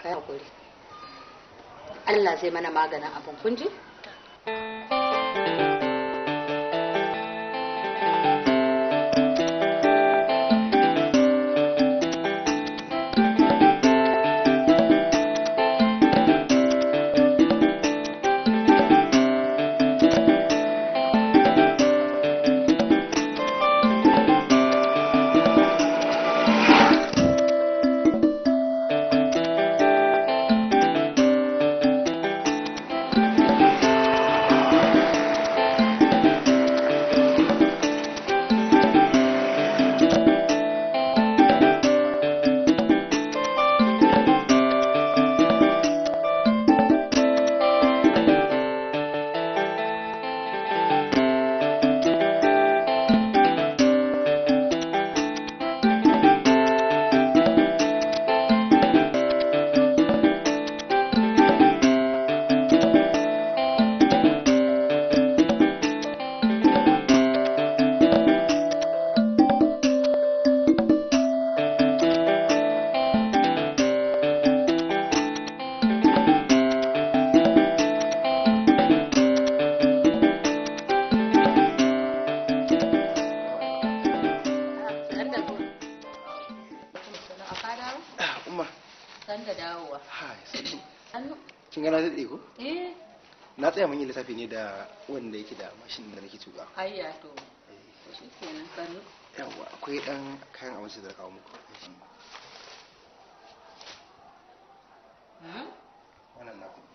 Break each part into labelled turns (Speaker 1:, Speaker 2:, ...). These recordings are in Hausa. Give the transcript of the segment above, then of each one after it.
Speaker 1: kai hakuri Allah zai mana maganin abin kunji
Speaker 2: na tsaya mun yi lissafi ne da wanda yake da mashin da nake tuka.
Speaker 1: Ayya to. Shi kenan sanu.
Speaker 2: Yawa akwai dan kayan abinci da kawo muku. Wannan na kuma.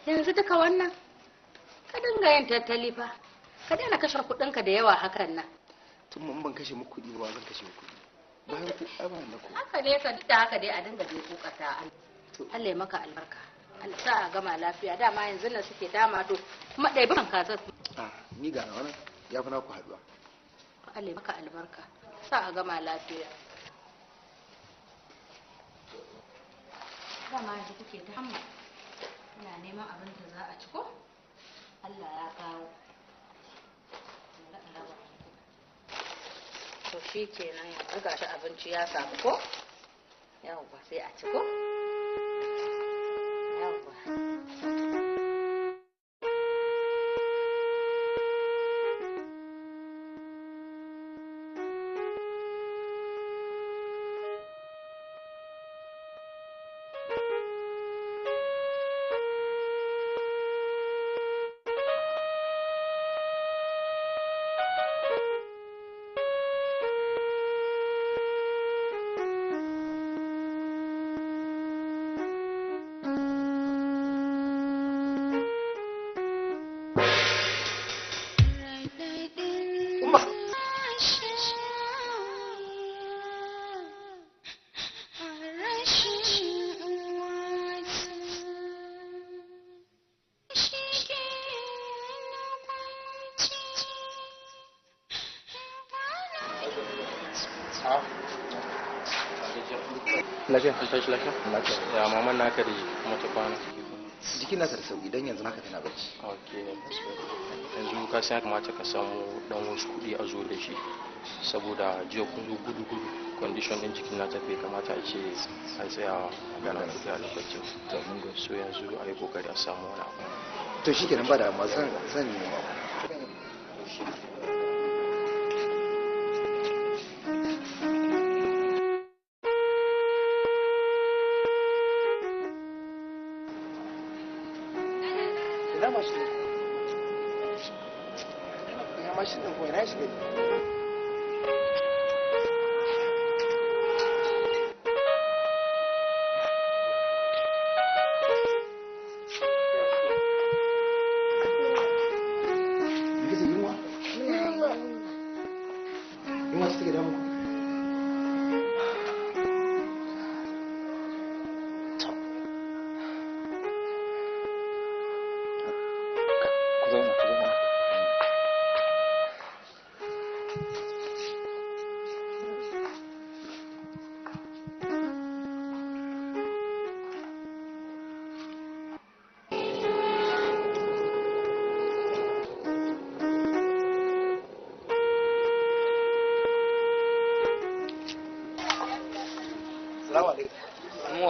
Speaker 1: Yanzu duka wannan ka dinga yin tattali fa. Ka daina kashe kuɗinka da yawa hakan nan.
Speaker 2: Tun mun ban kashe muku kuɗi ba zan kashe muku kuɗi. Bayan ku ai na ku.
Speaker 1: Haka ne ka duk da haka dai a dinga je kokata Allah ya maka albarka. Allah sa a gama lafiya dama yanzu nan suke dama to kuma ɗaya ban kaza.
Speaker 2: Ni ga wannan ya fi naku haɗuwa.
Speaker 1: Allah ya maka albarka. Sa a gama lafiya. Dama yanzu kuke ta hamma. Ina neman abin da za a ci ko? Allah ya kawo. To shi kenan yanzu gashi abinci ya samu ko? Yawwa sai a ci ko? Yawwa.
Speaker 2: Lafiya?
Speaker 3: An tashi lafiya?
Speaker 2: Lafiya.
Speaker 3: Ya maman naka da mata kwana?
Speaker 2: Jikin nasa da sauki dan yanzu naka tana bacci.
Speaker 3: Ok. Yanzu ka san ya kamata ka samu dan wasu kuɗi a zo da shi saboda jiya kun zo gudu condition din jikin nata bai kamata a ce a tsaya magana kuɗi a lokacin. To mun ga so yanzu a yi kokari a samu wani abu.
Speaker 2: To shikenan ba da amma zan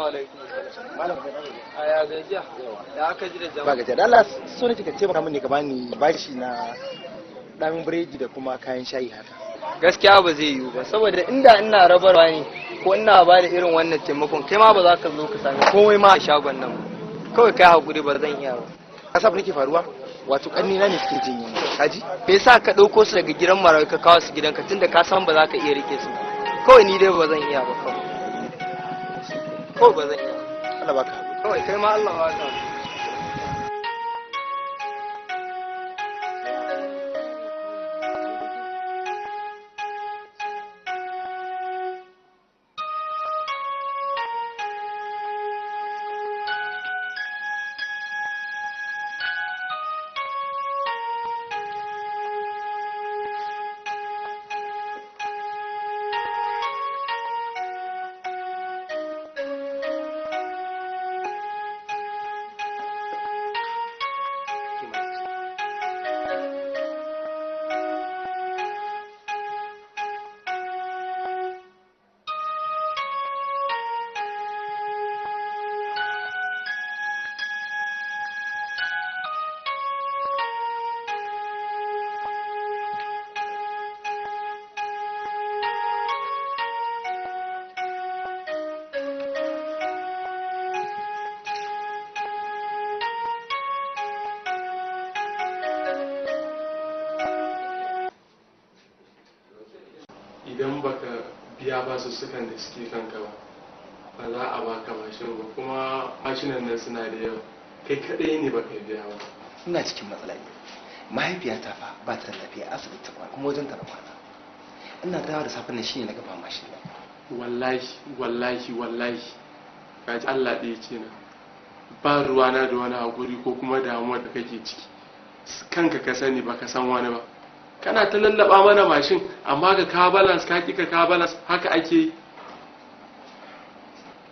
Speaker 4: alaikum. Malam a ya gajiya. Ya aka ji da jama'a.
Speaker 2: Ba gajiya. Da Allah so nake ka taimaka min ne ka bani bashi na damin biredi da kuma kayan shayi haka.
Speaker 4: Gaskiya ba zai yiwu ba saboda inda ina rabarwa ne ko ina ba da irin wannan taimakon kai ma ba za ka zo ka sami komai ma a shagon nan ba. Kawai kai hakuri ba zan iya ba.
Speaker 2: Kasab nake faruwa wato kannina ne suke jin yunwa. Kaji?
Speaker 4: Me yasa ka dauko su daga gidan marayu ka kawo su gidanka tunda ka san ba za ka iya rike su. Kawai ni dai ba zan iya ba kawai. Kawai ba zan iya.
Speaker 2: Allah baka.
Speaker 4: Kawai kai ma Allah baka.
Speaker 3: idan baka biya basussukan da suke kanka ba za a baka mashin ba kuma mashinan nan suna da yawa kai kadai ne baka biya ba.
Speaker 2: Ina cikin matsala ne. Mahaifiyata fa ba ta da lafiya asibiti ta kwana kuma wajen ta na kwana. Ina dawo da safin nan shine na gaba mashin nan.
Speaker 3: wallahi kaji Allah ɗaya kenan ba ruwana da wani hakuri ko kuma damuwa da kake ciki kanka ka sani ba ka san wani ba kana ta lallaba mana mashin amma ka balance ka kika ka balance haka ake yi.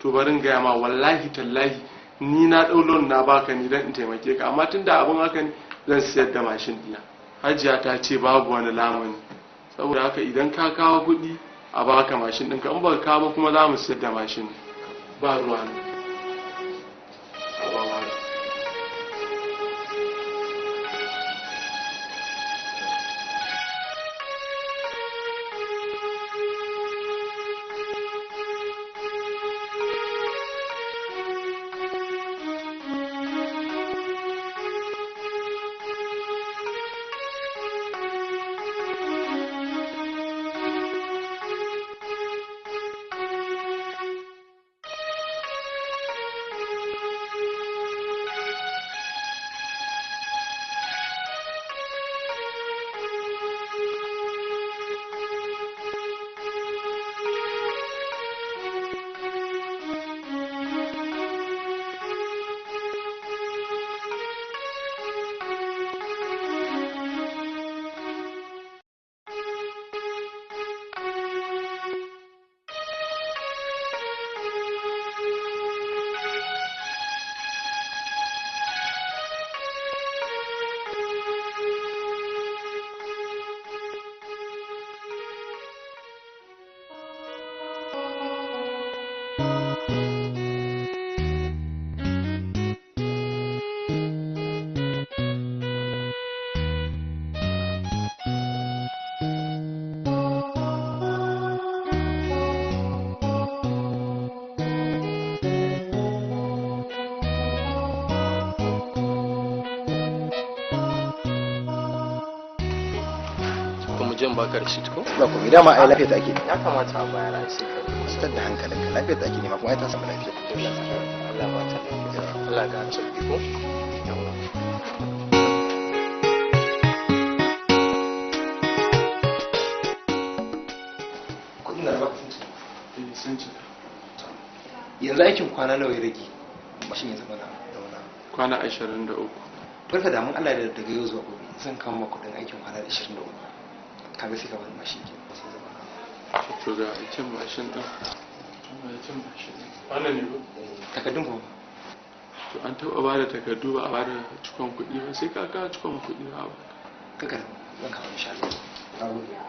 Speaker 3: To barin gaya ma wallahi tallahi ni na ɗau loan na baka ni dan in taimake ka amma tunda abin haka ne zan siyar da mashin dina. Hajiya ta ce babu wani lamuni saboda haka idan ka kawo kuɗi a baka mashin ɗinka in ba ka kawo kuma za mu siyar da mashin ba ruwa ne. Jin baka da shi ko?
Speaker 2: Ba ku dama ai lafiya ta ake.
Speaker 4: Ya kamata a bayar a sai ka
Speaker 2: Sitar da hankalinka lafiya ta ake nema kuma ai ta samu lafiya.
Speaker 4: Allah ba ta lafiya. Allah ga sauki ko? Yawa.
Speaker 2: Kudin da ba sun ci.
Speaker 3: Sun ci.
Speaker 2: Yanzu aikin kwana nawa ya rage? Mashin ya zama da wani.
Speaker 3: Kwana 23.
Speaker 2: Barka da mun Allah da daga yau zuwa gobe zan kawo maka kudin aikin kwana 23. Kaga sai ka bani mashin ke sai zama.
Speaker 3: To ga aikin mashin din. Wannan ne ba?
Speaker 2: Takardun ko?
Speaker 3: To an taɓa ba da takardu ba a ba da cikon kuɗi ba sai ka kawo cikon kuɗi ba.
Speaker 2: Kakar zan kawo insha Allah.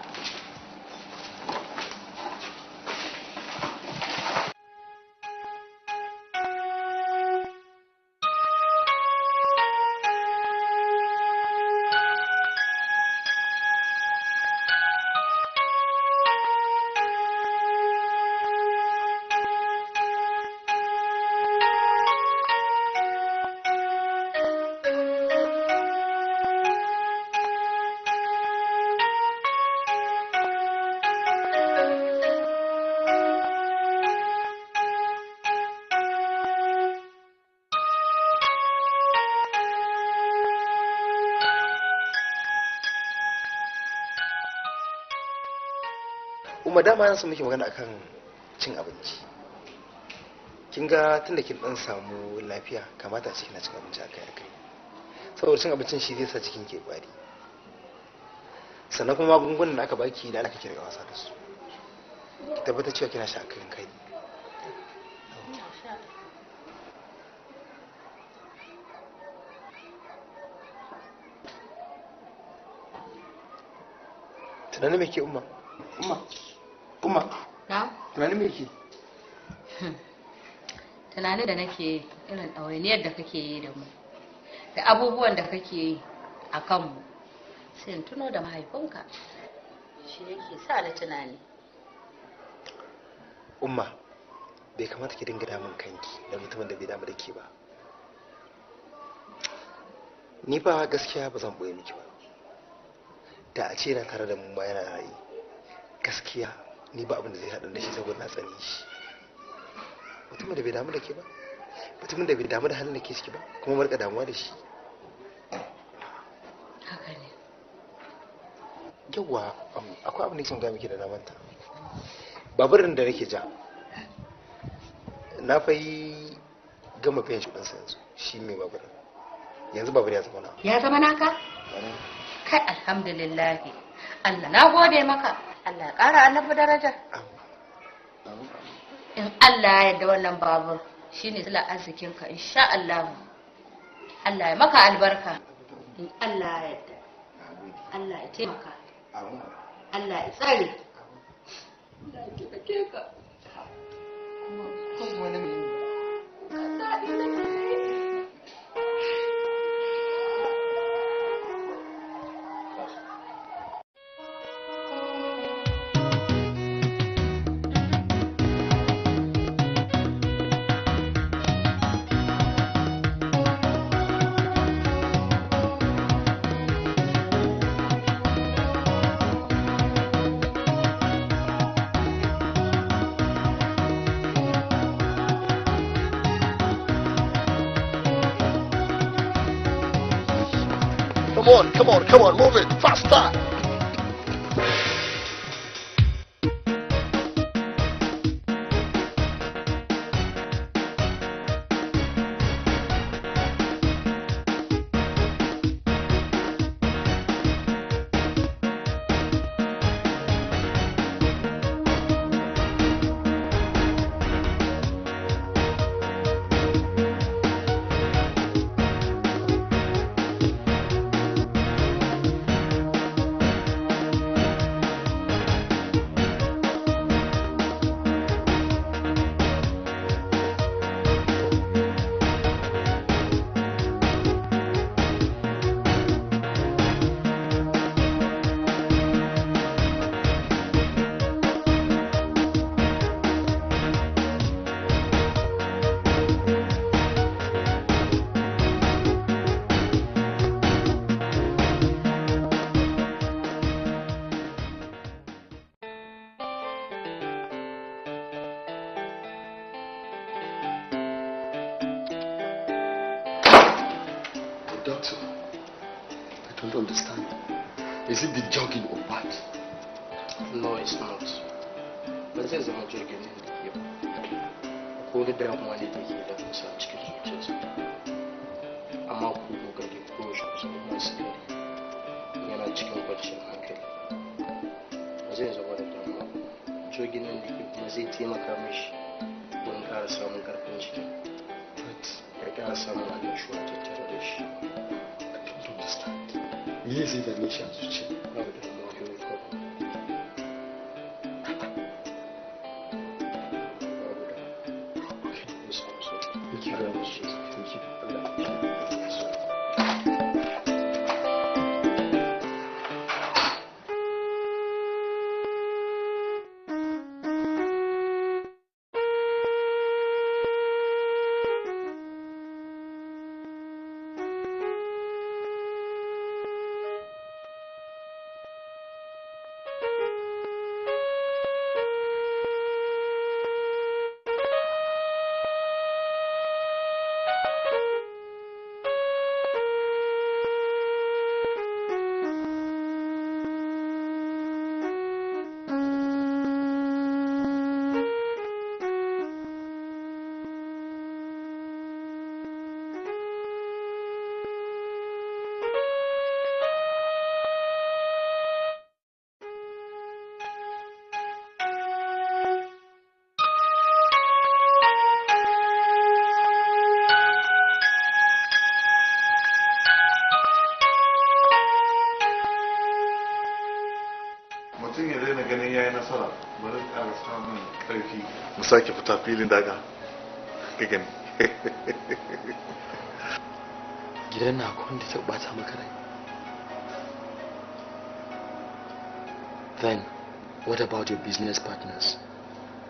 Speaker 2: Umma dama yana son muke magana akan cin abinci. Kin ga tunda kin dan samu lafiya kamata a ce kina cin abinci akai-akai. Saboda cin abincin shi zai sa cikin ke kwari. Sannan kuma magungunan da aka baki da aka kirga wasa da su. Ki tabbata cewa kina sha akan kai. Tunanin me ke umma? Umma?
Speaker 1: Na?
Speaker 2: Tunanin me ke?
Speaker 1: Tunanin da nake irin ɗawainiyar da kake yi da mu, da abubuwan da kake yi a kanmu, sai in tuno da mahaifinka. Shi yake sa da tunani.
Speaker 2: Umma, bai kamata ki dinga damun kanki da mutumin da bai damu da ke ba. Ni ba gaskiya ba zan boye miki ba. Da a ce na tare da mu ma yana rayu, gaskiya ni ba abin da zai haɗu da shi saboda na tsani shi. Mutumin da bai damu da ke ba, mutumin da bai damu da halin da ke ciki ba, kuma marka damuwa da shi.
Speaker 1: Haka ne.
Speaker 2: Yawwa, akwai abin da son ga miki da na manta. Baburin da nake ja, na fa yi gama biyan shi ɗansa yanzu, shi mai baburin. Yanzu babur ya zama na.
Speaker 1: Ya zama naka? Kai alhamdulillah. Allah na gode maka. Allah ya ƙara annabi daraja. In Allah ya yarda wannan babur shine sila arzikinka insha Allah. Allah ya maka albarka. In Allah ya yarda. Allah ya taimaka. Allah ya tsare. Allah ya taimake ka.
Speaker 2: Kuma wani mai Come on, move it faster. Doctor, I don't understand. Is it the jogging or what?
Speaker 3: No, it's not. Ba zai zama jirgin nan da ke ba. Ko da damuwa ne da ke da kusa cikin zuciyarsa. Amma ku kokari ko shi kusa masu gari yana cikin kwanciyar hankali. Ba zai zama da damuwa. Jirgin nan da ke kuma zai taimaka mishi wurin ƙara samun ƙarfin jiki. Ya ƙara samun annashuwa tattare da shi.
Speaker 2: I don't understand. Me zai dame shi a zuciya?
Speaker 3: Babu damuwa ko kuma.
Speaker 2: Thank you very much. Thank you.
Speaker 5: samun ƙarfi mu sake fita filin daga ka gani.
Speaker 2: gidan na akwai wanda ta bata maka rai. Then what about your business partners?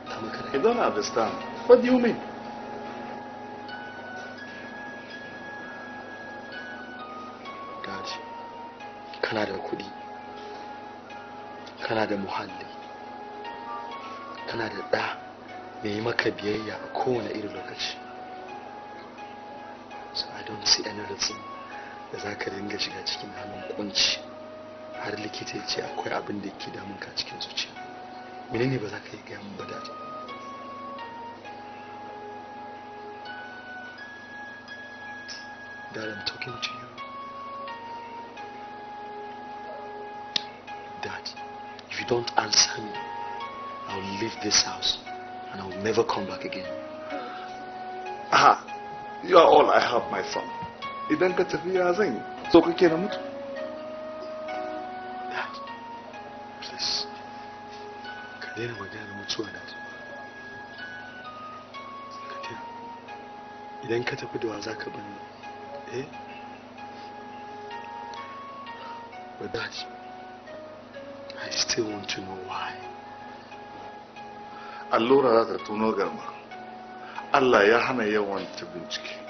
Speaker 2: Ta maka rai.
Speaker 5: I don't understand. What do you mean?
Speaker 2: Dad, kana da kuɗi, kana da muhalli, kana da ɗa mai yi maka biyayya a kowane irin lokaci. So I don't see any reason da za ka dinga shiga cikin halin kunci har likita ya ce akwai abin da ke damun ka cikin zuciya. Menene ba za ka yi gaya mun ba, Dad? Dad, I'm talking to you. Dad, if you don't answer me, I'll leave this house and I'll never come back again.
Speaker 5: Aha, you are all I have, my son. Idan ka tafi ya zan yi, so kake na mutu?
Speaker 2: Dad, please, ka daina magana mutuwa, Dad. Ka daina. Idan ka tafi da wa za ka bani, eh? But Dad, I still want to know why.
Speaker 5: Allura za ta tuno garma. Allah ya hana yawan ta bincike.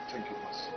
Speaker 5: Thank you, Master.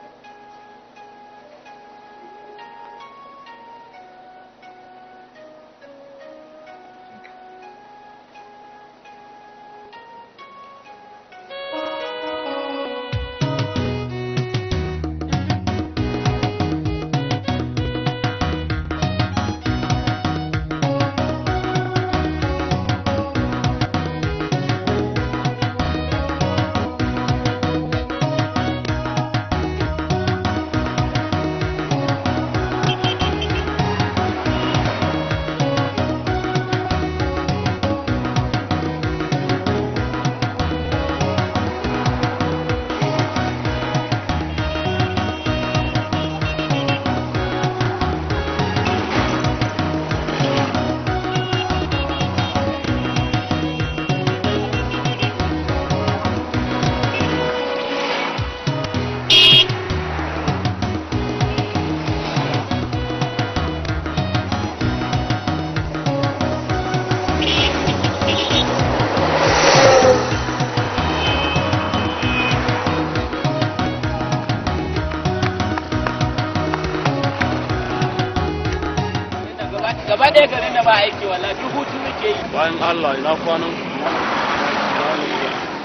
Speaker 6: gaba ɗaya garin da ba aiki wallahi duk hutu muke yi
Speaker 3: bayan Allah ina kwanan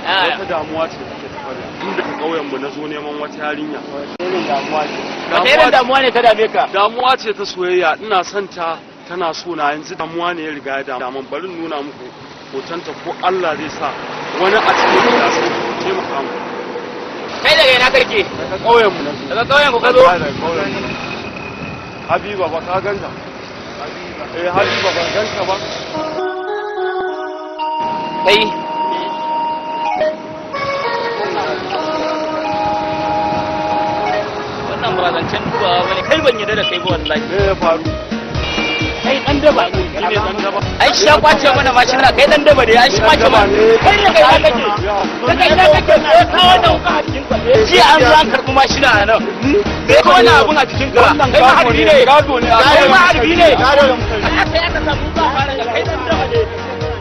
Speaker 3: wata damuwa ce take tafiya tun daga ƙauyen mu na zo neman wata yarinya
Speaker 6: irin damuwa ce wata irin damuwa ne ta dame ka
Speaker 3: damuwa ce ta soyayya ina son ta tana so na yanzu damuwa ne ya riga ya damu bari nuna muku hotonta ko Allah zai sa wani a cikin gida sai taimaka mu
Speaker 6: kai daga ina karke
Speaker 3: daga ƙauyen mu
Speaker 6: daga ƙauyen ku ka zo
Speaker 3: Habiba ba ka ganta Habiba ban ganta ba
Speaker 6: kai wannan ba zancen dubawa bane kai ban yadda da kai ba wallahi
Speaker 3: me ya faru
Speaker 6: kai dan daba ne
Speaker 3: ne dan daba
Speaker 6: ai shi ya kwace mana mashina kai dan daba ne ai shi kwace mana kai ne kai kake daga ina kake ko ka wannan wuka a cikin ka ji an zo an karbi mashina a nan kai ko wannan abun a cikin ka kai ma harbi ne
Speaker 3: gado ne
Speaker 6: kai ma harbi ne gado ne kai aka samu ba fara da kai dan daba ne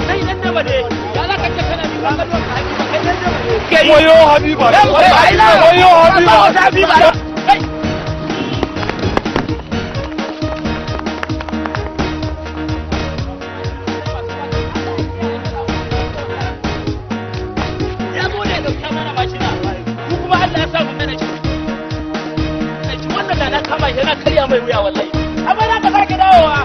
Speaker 6: kai dan daba ne ya za ka ce kana bi ka gado ka haƙi kai dan daba ne
Speaker 3: wayo Habiba
Speaker 6: wayo Habiba yana karya mai wuya wallahi amma na ka sake dawowa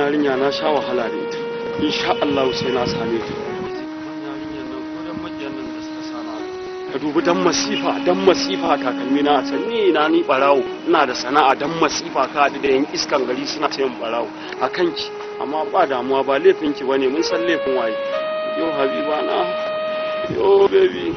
Speaker 7: yarinya na sha wahala da ita insha Allah sai na same ta ka dubi dan masifa takalmi na sanni na ni barawo ina da sana'a dan masifa ka da yan iskan gari suna sayan barawo a kanki amma ba damuwa ba laifin ki bane mun san laifin waye yo habiba na yo baby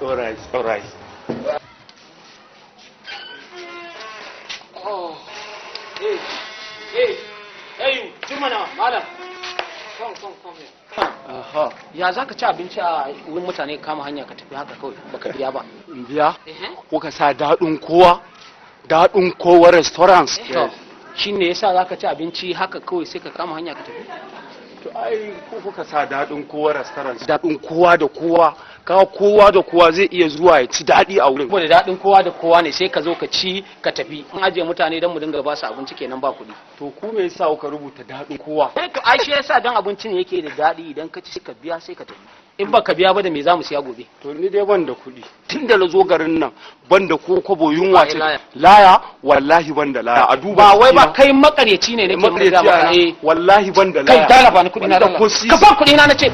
Speaker 6: All right.
Speaker 7: Oh, hey, you, Jumana, madam. Come here.
Speaker 6: Aha. Ya za ka ci abinci a wurin mutane kama hanya ka tafi haka kawai baka biya ba.
Speaker 7: Biya? Kuka sa daɗin kowa restaurants.
Speaker 6: Shi ne yasa za ka ci abinci haka kawai sai ka kama hanya ka tafi?
Speaker 7: To ai kuka sa daɗin kowa restaurants. Daɗin kowa da kowa. Kawo kowa da kowa zai iya zuwa ya ci daɗi a wurin.
Speaker 6: Saboda daɗin kowa da kowa ne sai ka zo ka ci ka tafi. In ajiye mutane don mu dinga ba su abinci kenan ba kuɗi.
Speaker 7: To ku me yasa kuka rubuta daɗin kowa?
Speaker 6: To ai shi yasa dan abincin yake da daɗi idan ka ci sai ka biya sai ka tafi. In baka biya ba da me za mu siya gobe?
Speaker 7: To ni dai ban da kuɗi. Tun da na zo garin nan ban da ko kwabo yunwa ce. Laya wallahi ban da laya. A duba.
Speaker 6: Ba wai ba kai makaryaci ne nake mun ga ba.
Speaker 7: Wallahi ban da laya.
Speaker 6: Kai dala ba ni kuɗi na dala. Ka ba kuɗi na nace.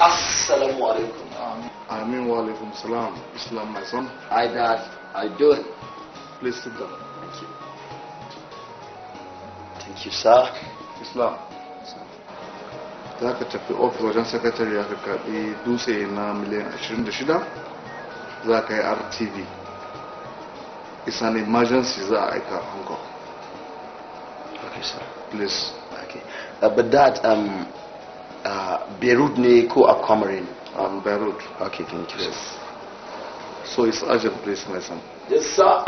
Speaker 8: Assalamu alaikum.
Speaker 5: Amin wa alaikum salam. Islam, my son.
Speaker 8: Hi, Dad. How you doing?
Speaker 5: Please sit down.
Speaker 8: Thank you. Thank you, sir.
Speaker 5: Islam. Za ka tafi ofis wajen sakatare ya ka karɓi dutse na miliyan 26 za ka yi RTV. It's an emergency za a aika Hong Kong.
Speaker 8: Okay, sir.
Speaker 5: Please.
Speaker 8: Okay. But Dad, Beirut ne ko Aquamarine?
Speaker 5: Beirut.
Speaker 8: Okay, thank you.
Speaker 5: Yes. So it's urgent, please, my son.
Speaker 8: Yes, sir.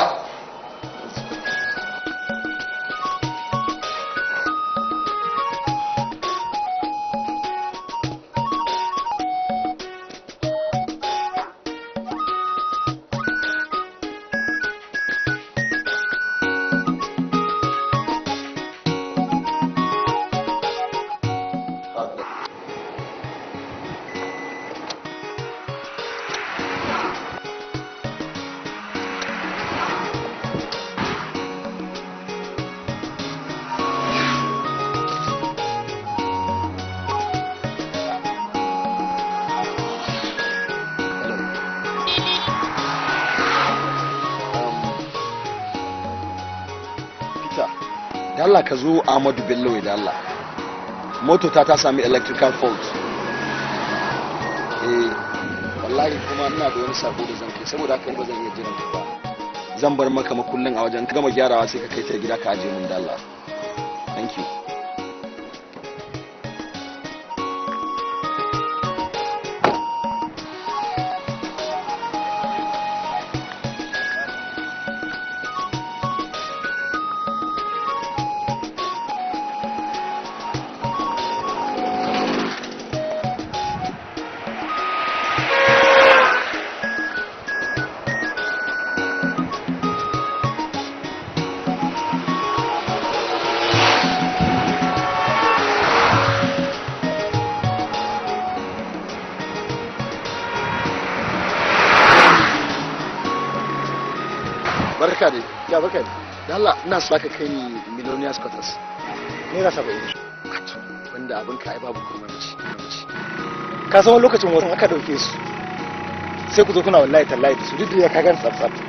Speaker 9: da Allah ka zo Ahmadu Bello da Allah moto ta sami electrical fault wallahi kuma ina da wani sako da zan kai saboda haka ba zan iya jiran ka ba zan bar maka makullin a wajen ka gama gyarawa sai ka kai ta gida ka aje mun da Allah thank you barka dai ya barka dai da Allah ina so ka kai ni millionaires quarters ne na 70 wanda abin ka ai babu komai mace ka san wani lokacin wasu aka dauke su sai ku zo kuna wallahi tallahi da su duk da ya kagan tsaf duka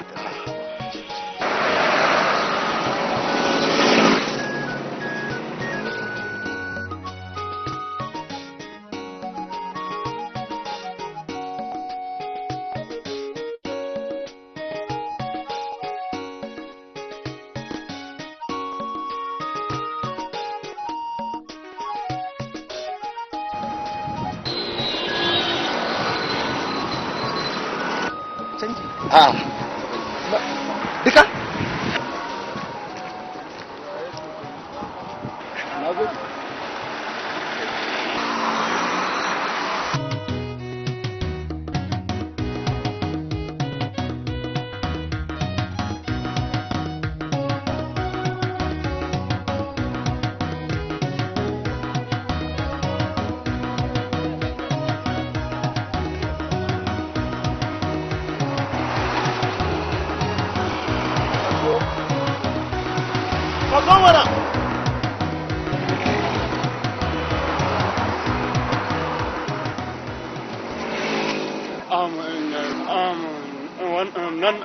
Speaker 7: nan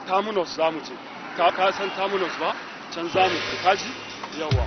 Speaker 7: terminus za mu ce ka san terminus ba can za mu kaji yawa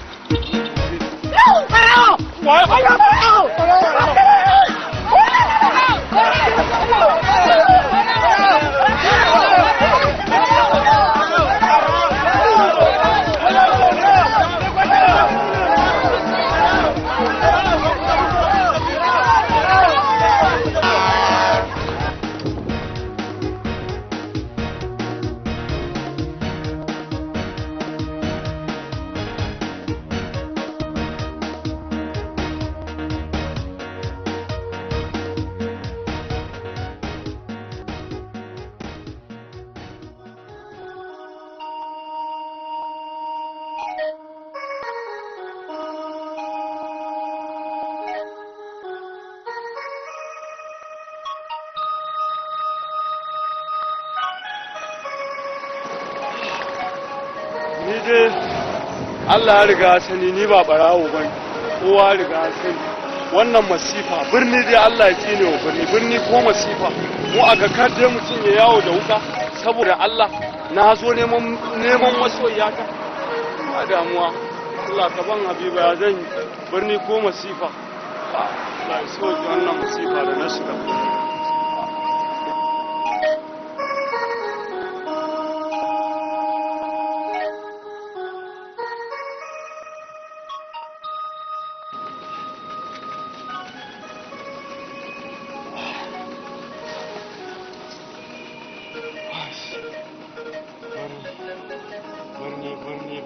Speaker 7: Allah ya riga sani ni ba barawo bane kowa riga sani wannan masifa birni dai Allah ya tsine wa birni ko masifa mu aka kadde mutum ya yawo da wuka saboda Allah na zo neman masoyiyata a damuwa Allah ka ban habiba ya zan birni ko masifa Allah ya soke wannan masifa da na shiga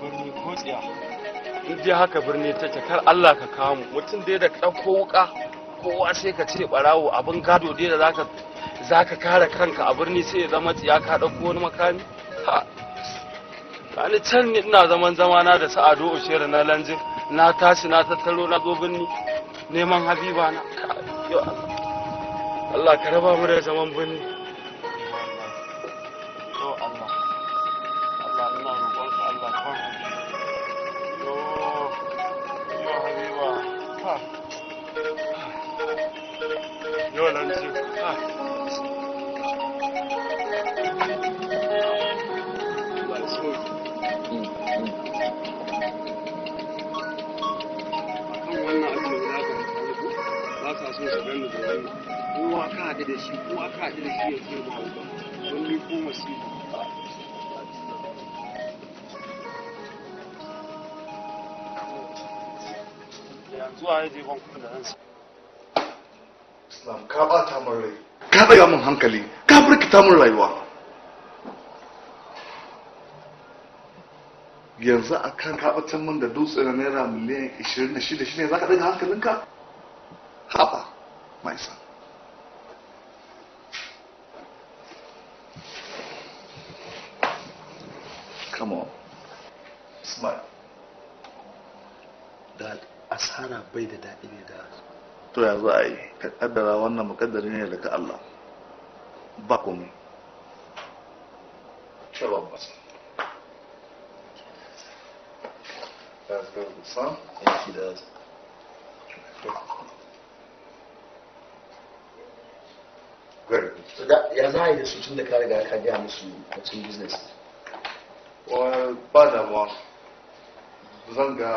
Speaker 7: birni ko tsiya in dai haka birni take kar Allah ka kawo mu mutum dai da ɗauko wuka kowa sai ka ce barawo abin gado dai da zaka kare kanka a birni sai ya zama tsiya ka ɗauko wani makami ha ni can ne ina zamana da sa'ado ushere na lanjin na tashi na tattaro na zo birni neman habiba na Allah ka raba mu da zaman birni kowa ka haɗu da shi ya ce ba hauka wani ko masifa yanzu a yaje ban kuma da ransa
Speaker 5: Islam ka bata min rai ka daga min hankali ka firkita min rayuwa yanzu a kan kaɓatan min da dutse na naira miliyan 26 shine za ka daga hankalinka haba my son come on smile
Speaker 8: Dad, asara bai da daɗi ne da
Speaker 5: to ya za a yi ka kaddara wannan mukaddari ne daga Allah ba komai shabab ba that's good son
Speaker 8: yes he does
Speaker 5: very good
Speaker 8: so da ya za a yi da su tun da ka riga ka gaya musu a cikin business
Speaker 5: well ba damuwa zan ga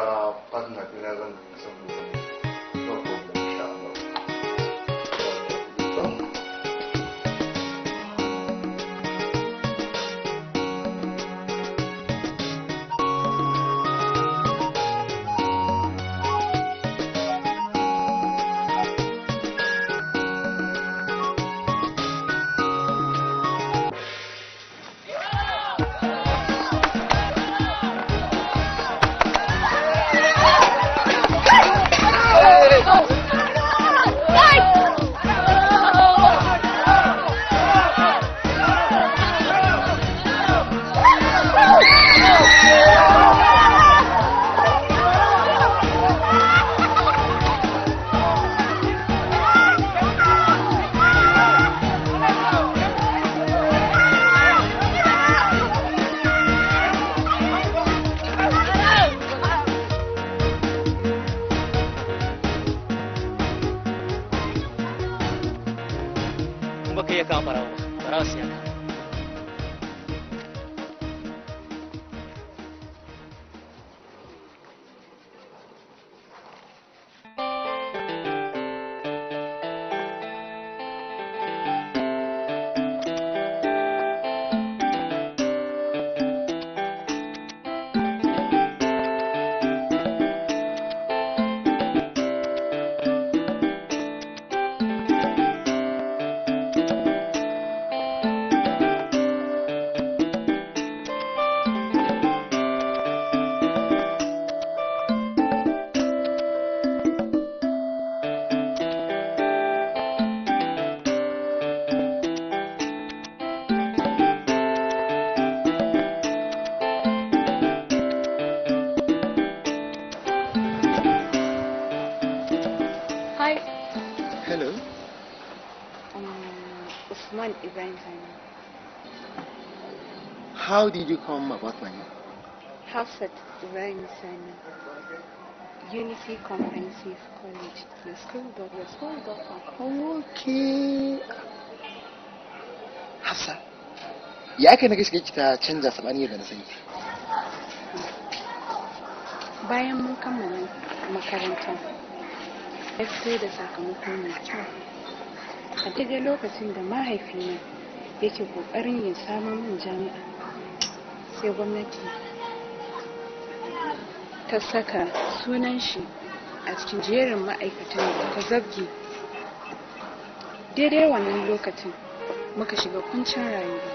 Speaker 5: partner ɗina zan ga san no problem insha Allah
Speaker 6: baka iya kama barawa barawa siya ka
Speaker 10: Ibrahim Sani.
Speaker 9: How did you come about my name?
Speaker 10: Hafsat Ibrahim Sani. Unity Comprehensive College. Your school got
Speaker 9: Okay. Hafsa, ya aka na gaske ta canza sabaniyar da na sani.
Speaker 10: Bayan mun kammala makarantar, ya fito da sakamako mai kyau. A daidai lokacin da mahaifina yake ƙoƙarin ya samar min jami'a, sai gwamnati ta saka sunan shi a cikin jerin ma'aikatan da ta zabge. Daidai wannan lokacin muka shiga kuncin rayuwa,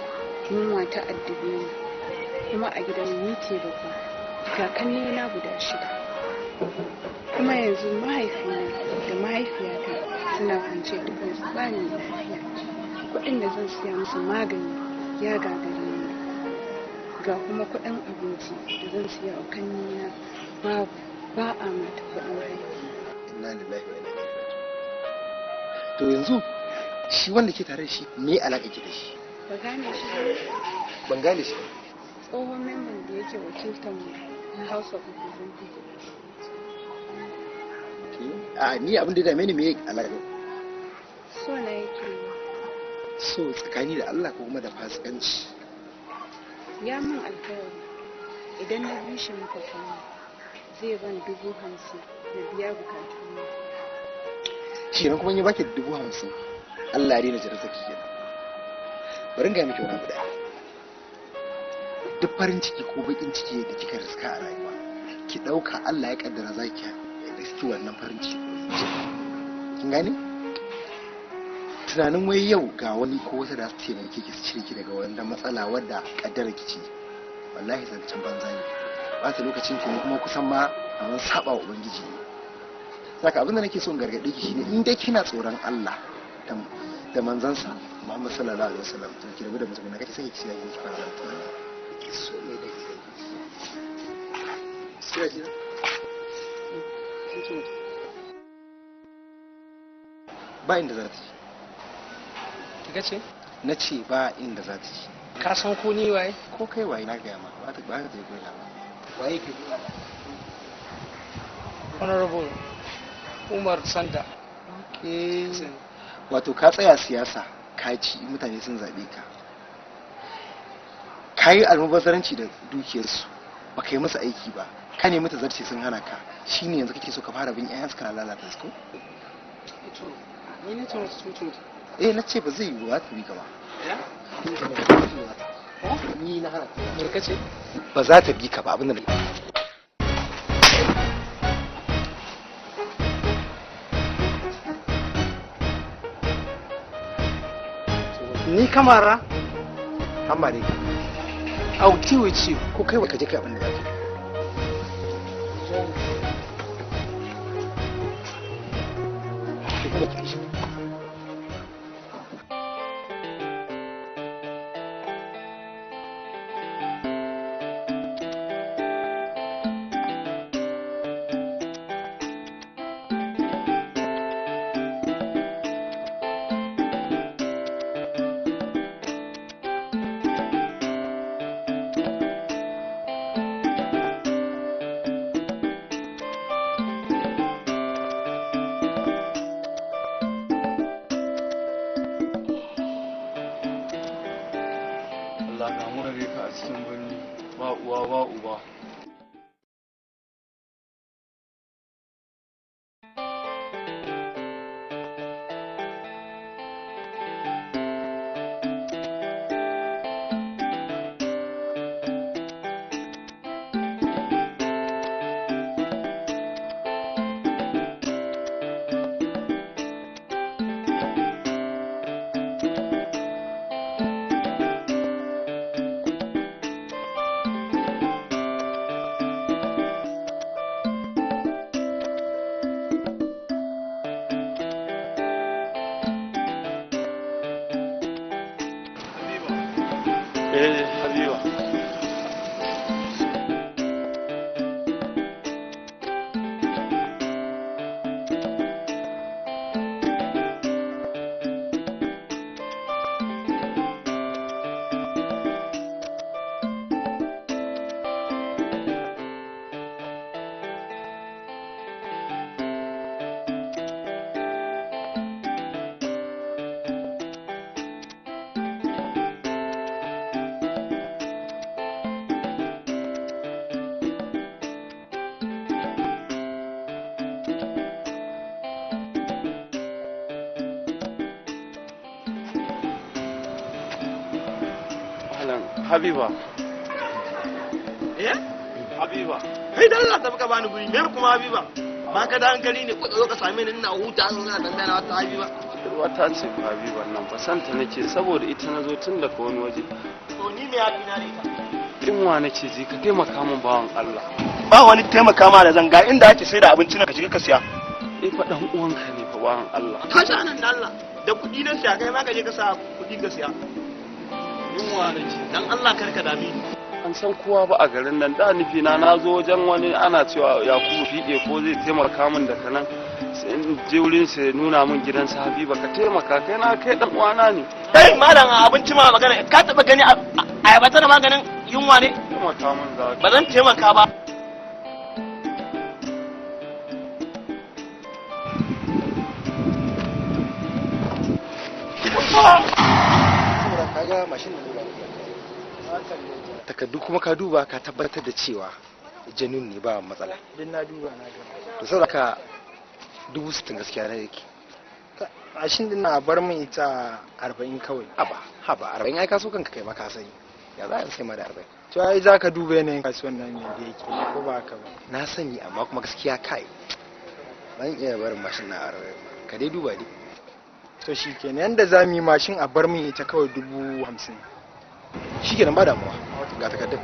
Speaker 10: yunwa ta addabe mu, kuma a gidan mu ke babba, kakanni na guda 6, kuma yanzu mahaifina da mahaifiyata suna kwance dukkan su ba ni lafiya. Kuɗin da zan siya musu magani ya gagare ni, ga kuma kuɗin abinci da zan siya a kannina babu, ba a mata kuɗin haihuwa.
Speaker 9: Inna lillahi wa inna ilaihi raji'un. To yanzu shi wanda ke tare da shi me alaka ke da shi?
Speaker 10: Ba gane shi ba?
Speaker 9: Ban gane shi.
Speaker 10: Tsohon memban da yake wakiltar mu na House of Representatives.
Speaker 9: A ni abin da dame ni me alaka?
Speaker 10: So na yake yi.
Speaker 9: So tsakani da Allah ko kuma da fasikanci?
Speaker 10: Ya min alkawari idan na bi shi muka kwana zai ban 50,000 na biya bukatuna.
Speaker 9: Shi nan kuma ya baki 50,000 Allah ya daina jarasa ki kenan. Bari ga miki wani abu daya. Duk farin ciki ko bakin ciki da kika riska a rayuwa, ki dauka Allah ya kaddara zaki riski wannan farin ciki. Kin gane? Tunanin wai yau ga wani ko wata da su taimake ki su cire ki daga wannan matsala wadda kaddara ki ce. Wallahi zancen banza ne. Ba ta lokacin ki ne kuma kusan ma mun saba wa ubangiji ne. Saka abin da nake so in gargade ki shine in dai kina tsoron Allah da manzansa Muhammad sallallahu alaihi wasallam to ki rabu da mutum na kake sai ki sai ki fara da so me da ki sai ki ba inda za ta ci kika ce na ce ba inda za ta ci ka san ko ni waye ko kai waye na ga ma ba ta ba ta goyi ba waye ke
Speaker 4: Honorable Umar Sanda.
Speaker 9: Okay. Wato ka tsaya siyasa ka ci mutane sun zabe ka. Ka yi almubazzaranci da dukiyarsu ba ka yi musu aiki ba ka nemi ta zarce sun hana ka shine yanzu kake so ka fara bin ƴaƴansu kana lalata su ko?
Speaker 4: Ni ne ce musu tutu.
Speaker 9: Na ce ba zai yi ba ta bi ka ba. Ni na hana ka. Ce? Ba za ta bi ka ba abin da
Speaker 4: Ni kamara?
Speaker 9: Amma ne.
Speaker 4: I'll deal with you.
Speaker 9: Ko kai baka je kai abin da zaka.
Speaker 7: Habiba. Habiba. Habiba.
Speaker 6: Kai dan Allah tafi ka bani guri, me kuma Habiba? Ba ka da hankali ne ko ka same ni ina huta zo na tambaya wata Habiba.
Speaker 7: Wata ce Habiba nan ba santa nake saboda ita nazo tun daga wani waje.
Speaker 6: To ni me yafi na ne ka?
Speaker 7: In wa nake ji ka taimaka min bawan Allah.
Speaker 6: Ba wani taimaka ma da zanga inda ake sai da abinci na ka shiga ka siya.
Speaker 7: Fa dan uwanka ne fa bawan Allah.
Speaker 6: Ka sha nan da Allah. Da kuɗi na siya kai ma ka je ka sa kuɗi ka siya.
Speaker 7: Yunwa nake.
Speaker 6: Dan Allah kar ka dame ni.
Speaker 7: An san kowa ba a garin nan da nufi na zo wajen wani ana cewa Yakubu fiɗe ko zai taimaka min daga nan sai in je wurin sa nuna min gidan sa Habiba ka taimaka kai na kai dan uwana ne.
Speaker 6: Kai malam abinci ma magana ka taba gani ayaba tana maganin yunwa ne?
Speaker 7: Taimaka min za
Speaker 6: ba zan taimaka ba.
Speaker 2: kaga mashin da takardu kuma ka duba ka tabbatar da cewa janun ne ba matsala.
Speaker 9: Din na duba na gani.
Speaker 2: To saboda ka 60 gaskiya ne yake.
Speaker 9: Mashin din na bar min ita 40 kawai.
Speaker 2: Haba 40 ai ka so kanka kai ma ka sani. Ya za a sai ma da 40.
Speaker 9: To ai zaka duba yanayin kasuwan nan yadda yake ko ba haka ba.
Speaker 2: Na sani amma kuma gaskiya kai. Ban iya barin mashin na 40. Ka dai duba dai.
Speaker 9: To shikenan yanda zamu yi mashin a bar min ita kawai 50,000.
Speaker 2: Shikenan ba damuwa. Ga takardun.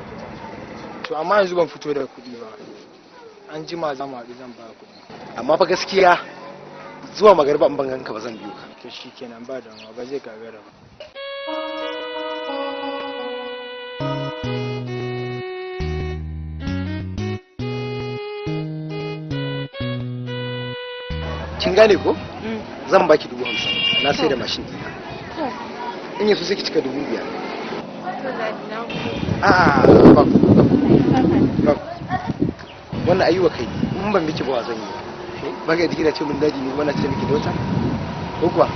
Speaker 9: To amma yanzu ban fito da kuɗi ba. An jima za mu haɗu zan ba kuɗi.
Speaker 2: Amma fa gaskiya zuwa magariba in ban ganka ba zan biyo ka.
Speaker 9: To shikenan ba damuwa ba zai gagara ba.
Speaker 2: Kin gane ko? Zan baki 50,000. Na sai da mashin ɗina. In yaso sai ki cika 5,000. Ba wannan ayyuka kai in ban miki ba zan yi ba ga dikira ce mun daji ne wannan ce miki dota ko kuwa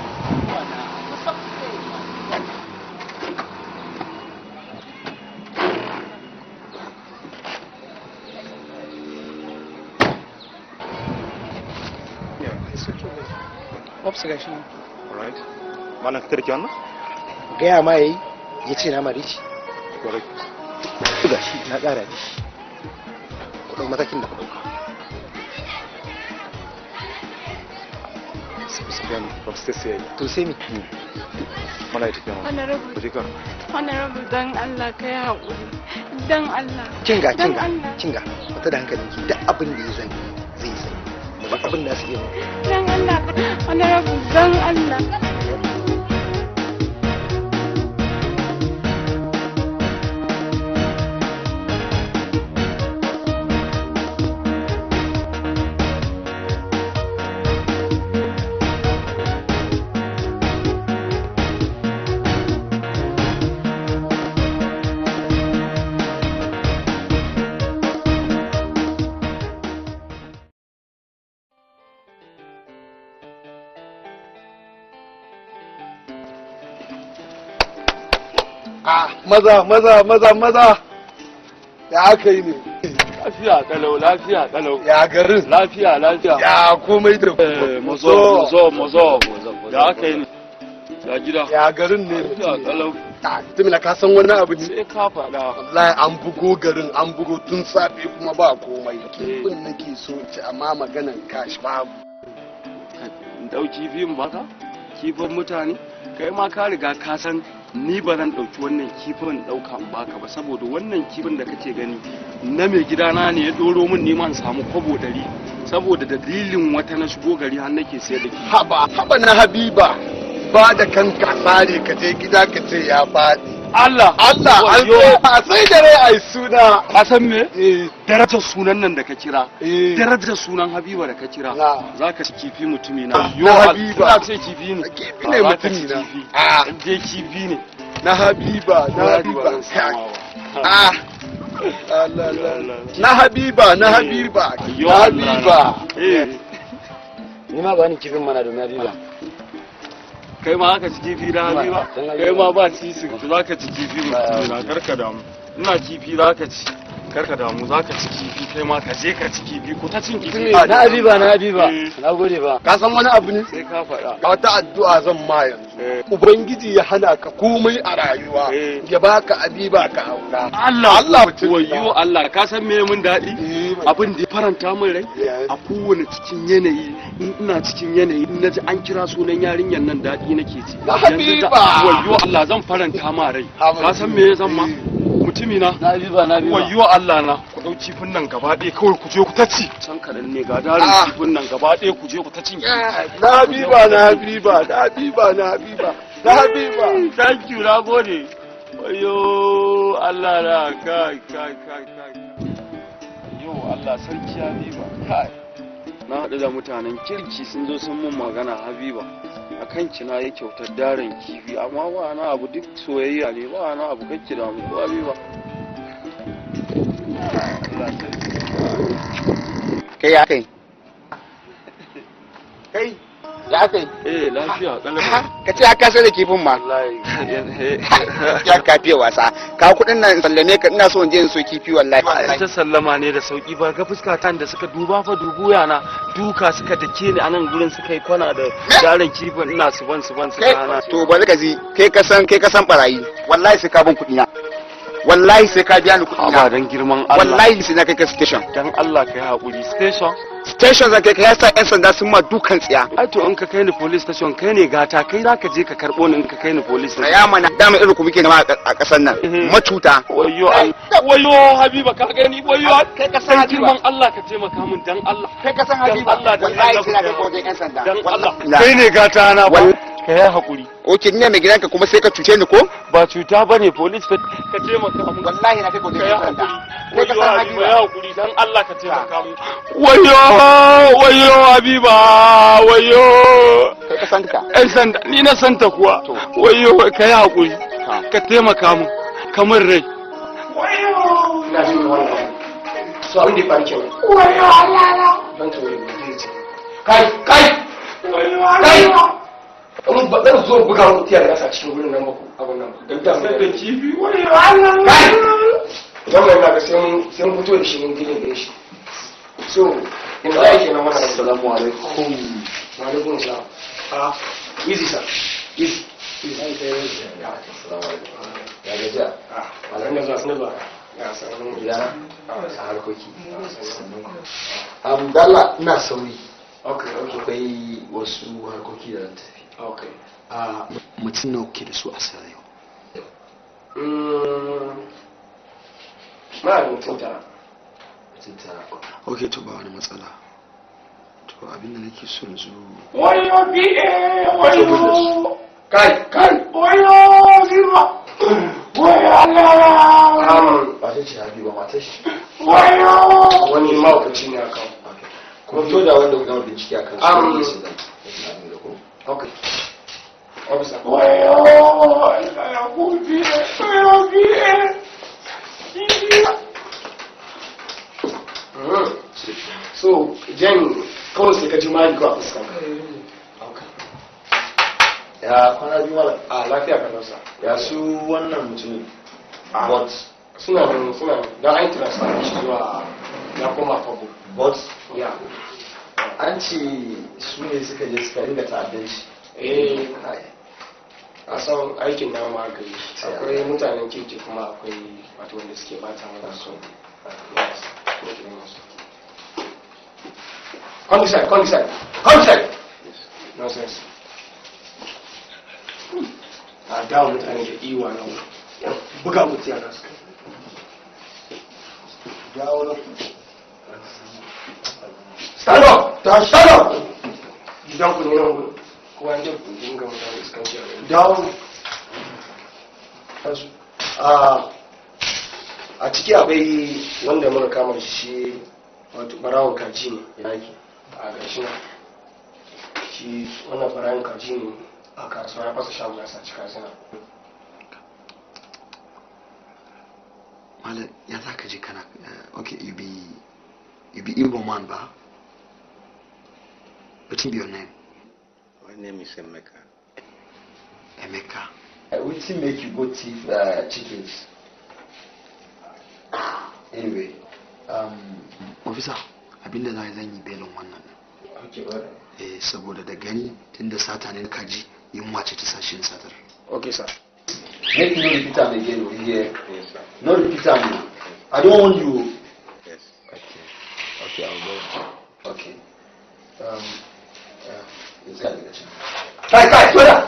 Speaker 9: Ops gashi.
Speaker 5: Alright. Malam ka tarki wannan?
Speaker 2: Gaya ma yayi yace na marici. Correct. Gashi na ƙara da shi. Kudin matakin da ka dauka. To sai mi.
Speaker 5: Mana ita kenan.
Speaker 10: Honorable dan Allah kai haƙuri. Dan Allah.
Speaker 2: Kinga. Wata da hankalinki duk abin da ya zai zai. Mu ba abin da su yi.
Speaker 10: Dan Allah. Honorable dan Allah.
Speaker 9: Maza ya aka yi ne.
Speaker 7: Lafiya kalau.
Speaker 9: Ya garin.
Speaker 7: Lafiya.
Speaker 9: Ya komai da
Speaker 7: Mazo. Da aka yi ne. Ya gida.
Speaker 9: Ya garin ne.
Speaker 7: Lafiya kalau.
Speaker 9: Tumila ka san wani abu ne.
Speaker 7: Sai ka faɗa.
Speaker 9: Wallahi an bugo garin an bugo tun safe kuma ba komai. Kifin nake so ci amma maganan kashi babu.
Speaker 7: Dauki biyun baka? Kifin mutane? Kai ma ka riga ka san ni ba zan ɗauki wannan kifin ɗauka in baka ba saboda wannan kifin da kake gani na mai gidana ne ya ɗoro min neman samu kwabo 100 saboda dalilin wata na shigo gari har nake sayar da kifi.
Speaker 9: Haba na Habiba ba da kanka sare ka je gida ka ce ya faɗi.
Speaker 7: Allah
Speaker 9: an sai da rai ai suna.
Speaker 7: Ka san me? Darajar sunan nan da ka kira. Darajar sunan Habiba da ka kira. Za ka ci kifi mutumi na.
Speaker 9: Na Habiba.
Speaker 7: Ina ce kifi ne.
Speaker 9: Kifi ne mutumi na.
Speaker 7: Dai kifi ne.
Speaker 9: Na Habiba. Na Habiba.
Speaker 8: Ni ma ba ni kifin mana domin Habiba.
Speaker 7: Kai ma haka ci kifi na Habiba? Kai ma ba ci su za ka ci kifi mutum na karka damu. Ina kifi za ka ci. karka damu za ka ci kifi kai ma ka je ka ci kifi ku ta cin kifi
Speaker 9: na Habiba na gode ba ka san wani abu ne
Speaker 7: sai ka faɗa
Speaker 9: wata addu'a zan ma yanzu ubangiji ya hana ka komai a rayuwa ya baka Habiba ka aura
Speaker 7: Allah wayyo Allah ka san me mun daɗi abin da ya faranta min rai a kowane cikin yanayi in ina cikin yanayi in naji an kira sunan yarinyar nan daɗi nake ji yanzu wayyo Allah zan faranta ma rai ka san me zan ma mutumi na wayyo Allah na ku dau kifin nan gaba ɗaya kawai ku je ku ta ci can kaɗan ne ga darin kifin nan gaba ɗaya ku je ku ta cin
Speaker 9: na Habiba
Speaker 7: thank you na gode wayyo Allah na kai yo Allah sarki Habiba kai na haɗu da mutanen kirki sun zo sun mun magana Habiba a kan kina ya kyautar daren kifi amma ba na abu duk soyayya ne ba na abu kake da mu ko Habiba
Speaker 6: kai ya kai
Speaker 7: lafiya kalau
Speaker 6: ka ce aka sai da kifin ma ya ka fiye wasa ka kudin nan sallame ka ina so in je in so kifi wallahi
Speaker 7: ta sallama ne da sauki ba ga fuska ta da suka duba fa dubu yana duka suka dake ni anan gurin suka yi kwana da daren kifin ina su ban suka hana
Speaker 6: to bari ka ji kai ka san barayi wallahi sai ka bin kudi na wallahi sai ka biya ni kudi na
Speaker 7: ba dan girman Allah
Speaker 6: wallahi sai na kai ka station
Speaker 7: dan Allah kai hakuri station
Speaker 6: zan kai ka yasa yan sanda sun ma dukan tsiya
Speaker 7: ai to in ka kai ni police station kai ne gata kai zaka je ka karbo ni in ka kai ni police station
Speaker 6: ya mana dama irin ku muke nama a kasar nan macuta
Speaker 7: wayyo Habiba ka gani wayyo kai ka san girman Allah ka taimaka min dan Allah
Speaker 6: kai ka san Habiba wallahi sai na kai wajen yan sanda
Speaker 7: dan Allah kai ne gata na ba ka yi hakuri
Speaker 6: oke ni ne mai gidanka kuma sai ka cuce ni ko
Speaker 7: ba cuta bane police ka taimaka min
Speaker 6: wallahi na kai wajen yan sanda
Speaker 7: kai ka san Habiba ya hakuri dan Allah ka taimaka min wayyo Habiba wayyo
Speaker 6: kai ka san ka
Speaker 7: yan sanda ni na santa kuwa wayyo ka yi hakuri ka taimaka min kamar rai
Speaker 8: ina jin wannan so abin da ya faru kenan wayyo Allah dan ka wayyo kai mun ba zan zo buga mu tiyar nasa cikin gurin nan ba ku abun nan dan da sai da kifi wayyo Allah wannan na ga sai mun fito da shi mun gine da shi so in da yake nan wannan assalamu alaikum wa alaikum assalam easy sir easy assalamu alaikum ya gaja wannan da zuwa sanar ya sanar gida a harkoki
Speaker 9: Abdallah ina sauri
Speaker 8: okay
Speaker 9: akwai wasu harkoki da tafi
Speaker 8: okay
Speaker 9: mutum nawa ke da su a sarayo
Speaker 8: ma mutum tara
Speaker 9: ok to ba wani matsala to abinda nake so yanzu
Speaker 8: wayo kai wayo zima wayo Allah
Speaker 9: ba ta ce Habiba matar shi
Speaker 8: wayo wani mawakaci ne akan
Speaker 9: kuma to da wanda gama bincike akan su
Speaker 8: okay officer wayo Allah kuji so jen kawai sai ka ji mali ko a fuska
Speaker 9: ya kwana biyu mala
Speaker 8: a lafiya kan nasa
Speaker 9: ya su wannan mutumin
Speaker 8: but suna don an transfer shi zuwa ya koma fago
Speaker 9: but
Speaker 8: ya
Speaker 9: an ce su ne suka je suka ringa ta'addanci
Speaker 8: a san aikin na ma gari akwai mutanen kirki kuma akwai wato wanda suke bata mana so come inside nonsense a dawo mutane da iwa na buga mutu yana su dawo na stand up gidan ku ne nan gudu kuma an jabu dinga mutane su kanci dawo a ciki akwai wanda muka kama shi wato barawon kaji ne yaki a gashi na shi wannan barawon kaji ne a kasuwa ya fasa shago ya saci kasina
Speaker 9: Mala, ya za ka je kana okay you be Igbo man ba what be your name?
Speaker 2: My name is Emeka.
Speaker 9: Wetin make you go thief chickens? anyway officer abinda zan yi belin wannan saboda da gani tunda sata ne kaji yunwa ce ta sashin satar.
Speaker 8: Okay, sir.
Speaker 9: Make no repeat am again over here. Yes, sir. No repeat am. I don't want you.
Speaker 2: Yes. Okay, I'll go.
Speaker 9: Okay. Kai, soda.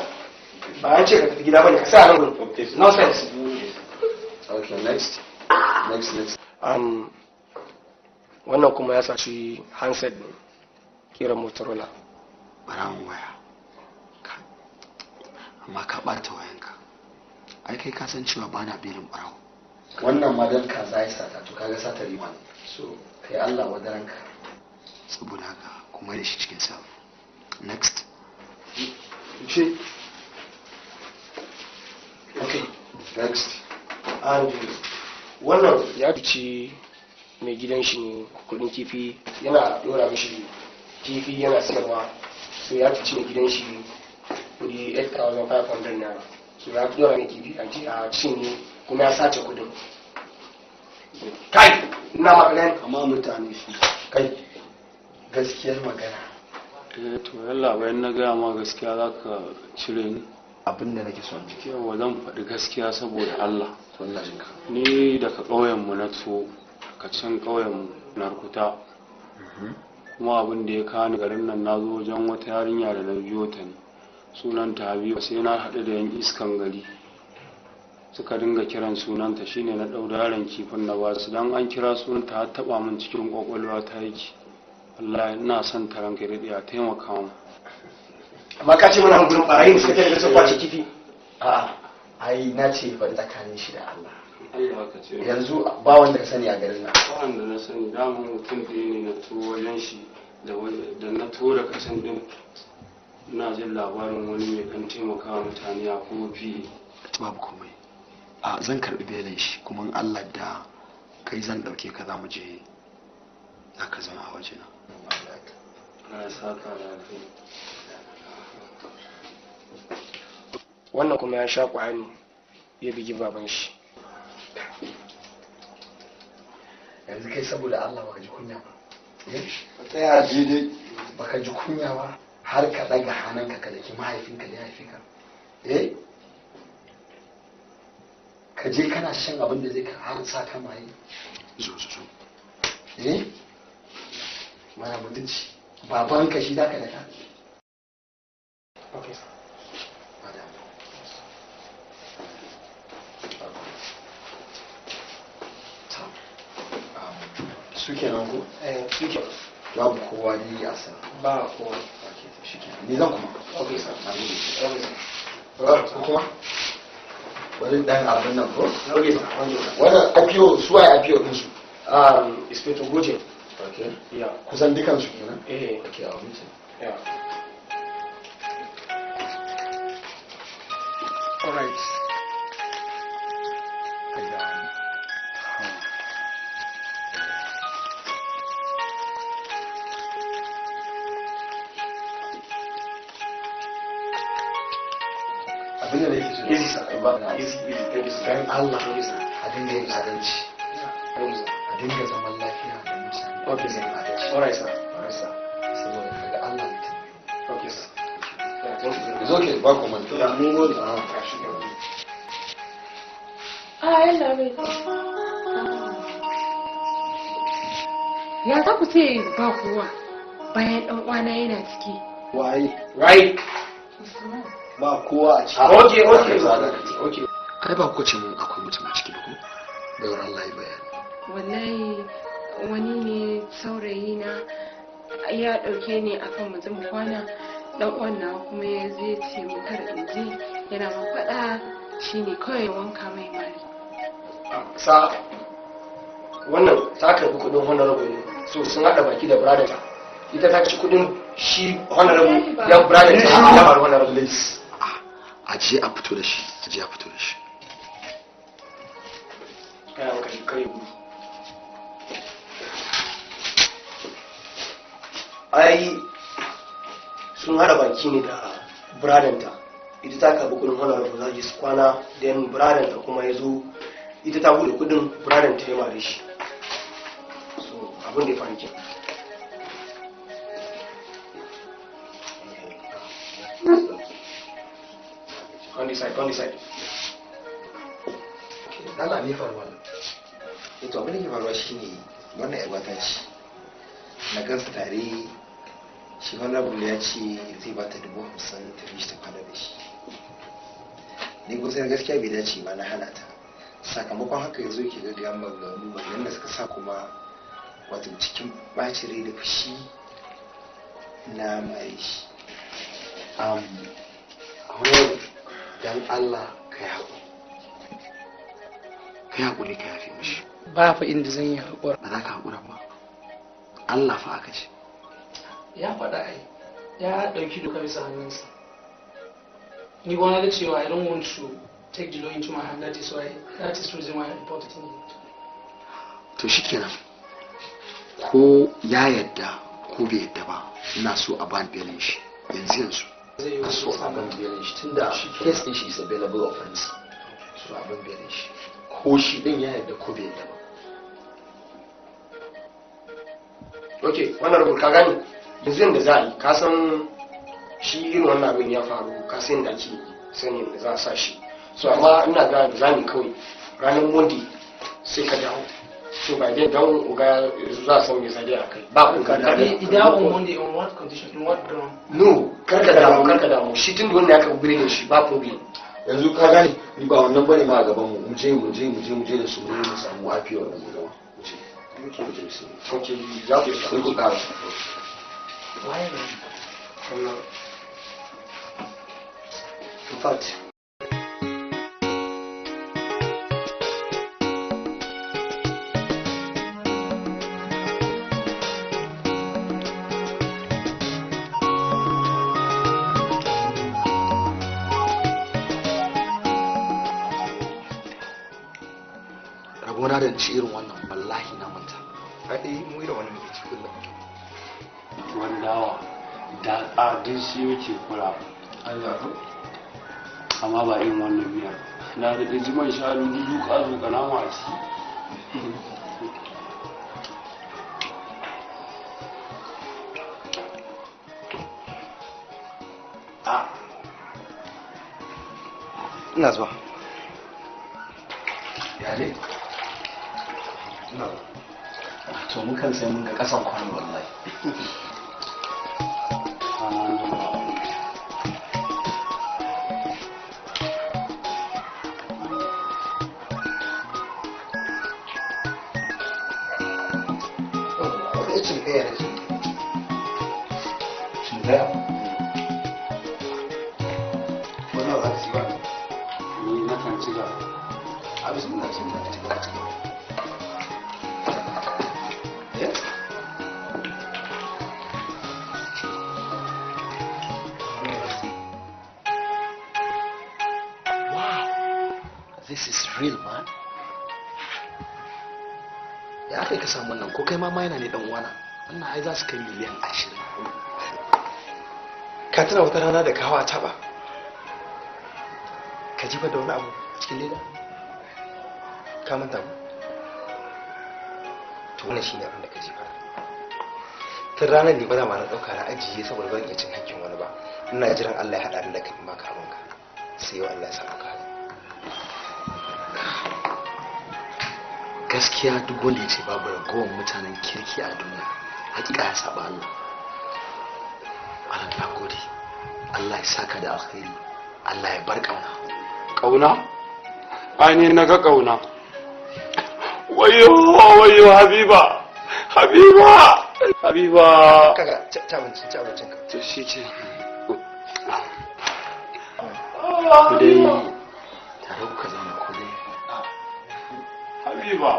Speaker 8: Ba an ce ka tafi gida bane ka sa nan gurin.
Speaker 2: Okay.
Speaker 8: Nonsense.
Speaker 9: Okay, next.
Speaker 8: Wannan kuma ya saci handset ne. Kiran Motorola.
Speaker 9: Barawon waya. Amma ka ɓata wayanka. Ai kai ka san cewa bana belin barawo. Wannan ma dan ka zai sata to kaga sata riba ne. So kai Allah wadaranka. Saboda haka kuma da shi cikin sa. Next.
Speaker 8: Ce. Okay,
Speaker 9: next.
Speaker 8: And wannan ya ci mai gidan shi ne kudin kifi yana dora mishi kifi yana sayarwa, so ya ci mai gidan shi kudi 8,500 naira, so ya dora mai kifi a cinye kuma ya sace kudin. Kai ina magana
Speaker 9: amma mutane shi kai gaskiyar magana.
Speaker 7: To yalla bayan na gaya ma gaskiya za ka cire ni.
Speaker 9: Abin da nake son
Speaker 7: yawa zan faɗi gaskiya saboda Allah.
Speaker 9: Wallahi jinka.
Speaker 7: Ni daga ƙauyenmu na to kacin ƙauyenmu na rukuta. Kuma abin da ya kawo garin nan na zo wajen wata yarinya da na biyo ta ne. Sunanta Habiba, sai na haɗu da yan iskan gari. Suka dinga kiran sunanta, shine na ɗau yaron kifin na basu, dan an kira sunanta har taɓa min cikin ƙwaƙwalwa ta yake. Wallahi ina son ta ranka daɗe a taimaka mu.
Speaker 8: Amma ka ce mana gurin barayin suka tare da sun kwace kifi.
Speaker 9: A'a, ai na ce faɗi tsakanin shi da Allah. Yanzu ba wanda ka sani a garin nan.
Speaker 7: Ba wanda na sani, dama mutum ɗaya ne na tuwo wajen shi da na tuwo da kasan ɗin. Ina jin labarin wani mai kan taimakawa mutane a kuma fiye.
Speaker 9: Babu komai. A zan karɓi belin shi kuma in Allah da kai zan ɗauke ka za mu je za ka zama a wajena.
Speaker 7: Na saka lafiya.
Speaker 8: Wannan kuma ya sha ƙwani ya bigi baban shi.
Speaker 9: Yanzu kai saboda Allah baka ji kunya ba. Ta ya daidai baka ji kunya ba har ka daga hannunka ka daki mahaifinka da ya haife ka. Ka je kana shan abin da zai ka har sa ka maye. Zo. Mana mutunci. Babanka shi zaka daka.
Speaker 8: Okay.
Speaker 9: Suke nan ko?
Speaker 8: Suke.
Speaker 9: Babu kowa ni a sa.
Speaker 8: Ba kowa.
Speaker 9: Ni zan kuma.
Speaker 8: Okay, sir.
Speaker 9: Ko kuma? Wani dan abin nan ko?
Speaker 8: Okay, sir.
Speaker 9: Wannan IPO su waye IPO din su?
Speaker 8: Inspector Goje.
Speaker 9: Okay.
Speaker 8: Yeah.
Speaker 9: Kusan dukan su kenan?
Speaker 8: Okay,
Speaker 9: a wuce.
Speaker 8: Yeah. All right.
Speaker 9: Abin da yake so
Speaker 8: Easy, sir.
Speaker 9: Easy.
Speaker 8: Thank you, sir.
Speaker 9: Dan Allah
Speaker 8: Easy, sir.
Speaker 9: a dinga yin adalci.
Speaker 8: Thank you, sir.
Speaker 9: A dinga zaman lafiya da mutane.
Speaker 8: Okay, sir.
Speaker 9: Adalci.
Speaker 8: All right, sir.
Speaker 9: Saboda kaga Allah ne ta.
Speaker 8: Okay, sir. Yeah, thank you.
Speaker 9: It's okay, ba ku manta.
Speaker 8: Yeah, mun gode.
Speaker 10: Yalla bai. Ya za ku ce ba kowa bayan ɗan uwana yana ciki.
Speaker 9: Waye?
Speaker 8: Right.
Speaker 9: Ba kowa a ciki.
Speaker 8: Okay.
Speaker 9: Ai ba ku ce mun akwai mutum a ciki ba ko? Bayar Allah ya bayani.
Speaker 10: Wallahi wani ne saurayi na ya ɗauke ni akan mutum kwana ɗan uwan na kuma ya zai ce mu kar in je yana ma faɗa shine kawai ya wanka mai mari.
Speaker 8: Sa wannan ta karbi kudin honorable ne, so sun hada baki da brother ta, ita ta ci kudin shi honorable ya brother ta ya bar honorable.
Speaker 9: A je a fito da shi.
Speaker 8: Kai an kai gudu. Ai sun hada baki ne da brother ta, ita ta karbi kudin honorable za su kwana, then brother ta kuma ya zo ita ta bude kudin brother ta ya mare shi. abin da ya faru ke. On the side.
Speaker 2: Allah ne faruwa nan. Ito abin da ke faruwa shine wannan yabata ce. Na gansu tare shi wannan ya ce zai bata 50,000 ta fi ta kwana da shi. Ni kusan gaskiya bai dace ba na hana ta. Sakamakon haka yanzu ke ga gayan maganganu da suka sa kuma wato cikin ɓacin rai da fushi na mare shi. Dan Allah ka yi haƙuri ka yafe mishi.
Speaker 11: Ba fa inda zan yi haƙura.
Speaker 2: Ba za ka haƙura ba. Allah fa aka ce.
Speaker 11: Ya faɗa ai, ya ɗauki doka bisa hannunsa. Ni gwana da cewa I don't want to take the law into my hand, that is the reason why I reported him.
Speaker 2: To shikenan. Ko ya yadda ko bai yadda ba, ina so a ban belin shi yanzu. A so a ban belin shi tunda case din shi is available offense. So a ban belin shi. Ko shi din ya yadda ko bai yadda ba.
Speaker 8: Okay, wannan rubutu ka gani yanzu yadda za a yi ka san shi irin wannan abin ya faru ka san da ake sanin da za a sa shi. So amma ina ga da za mu kawai ranar Monday sai ka dawo. So by then don uga za a san me zai a kai. Ba ku ka da.
Speaker 11: Idan on Monday on what condition, in what ground?
Speaker 8: No, karka damu shi tun da wannan ya ka bire shi ba problem.
Speaker 9: Yanzu ka gane ni ba wannan bane ma a gaban mu je da su mu samu afiya wannan gaba.
Speaker 8: Okay, za ku
Speaker 9: sai ku ƙara.
Speaker 8: In fact,
Speaker 2: rabona da ci irin wannan wallahi na manta.
Speaker 3: Ai mu da wani muke ci kullum.
Speaker 7: Wandawa da ƙadin shi yake kula. Amma ba irin wannan miyar. Na da jiman shanu zuƙa nama a ciki.
Speaker 2: Ina zuwa.
Speaker 9: Ya ne? To mun kan sai mun ga kasan kwano wallahi.
Speaker 2: This is real, man. Ya aka yi ka samu wannan ko kai ma yana ne dan uwana. Wannan ai za su kai miliyan 20. Ka tuna wata rana da kawo a taba. Ka ji ba da wani abu a cikin leda? Ka manta ba? To wannan shine abin da ka ji ba. Tun ranar ne ba za ma na dauka na ajiye saboda ban iya cin hakkin wani ba. Ina jiran Allah ya hada ni da kai ma ka abinka. Sai yau Allah ya sa maka. Gaskiya duk wanda ya ce babu ragowar mutanen kirki a duniya hakika ya saba Allah. Allah na gode. Allah ya saka da alkhairi. Allah ya bar kauna.
Speaker 7: Kauna? Ai ne na ga kauna. Wayo Habiba.
Speaker 2: Kaga ci abincin ka.
Speaker 7: To shi ce.
Speaker 2: Ku dai tare kuka zauna ku dai.
Speaker 7: Habiba.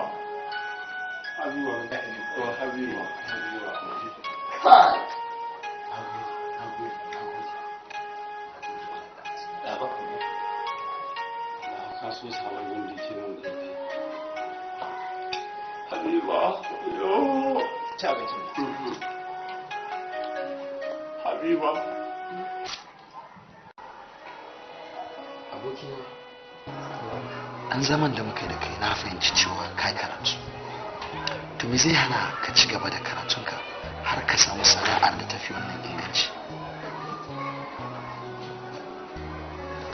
Speaker 7: Ka so sabon wanda ke nan da Habiba, yo.
Speaker 2: Ci abincin.
Speaker 7: Habiba.
Speaker 2: Abokina, an zaman da muka yi da kai na fahimci cewa kai karatu
Speaker 9: to me zai hana ka ci gaba da karatunka har ka samu sana'ar da tafi wannan inganci?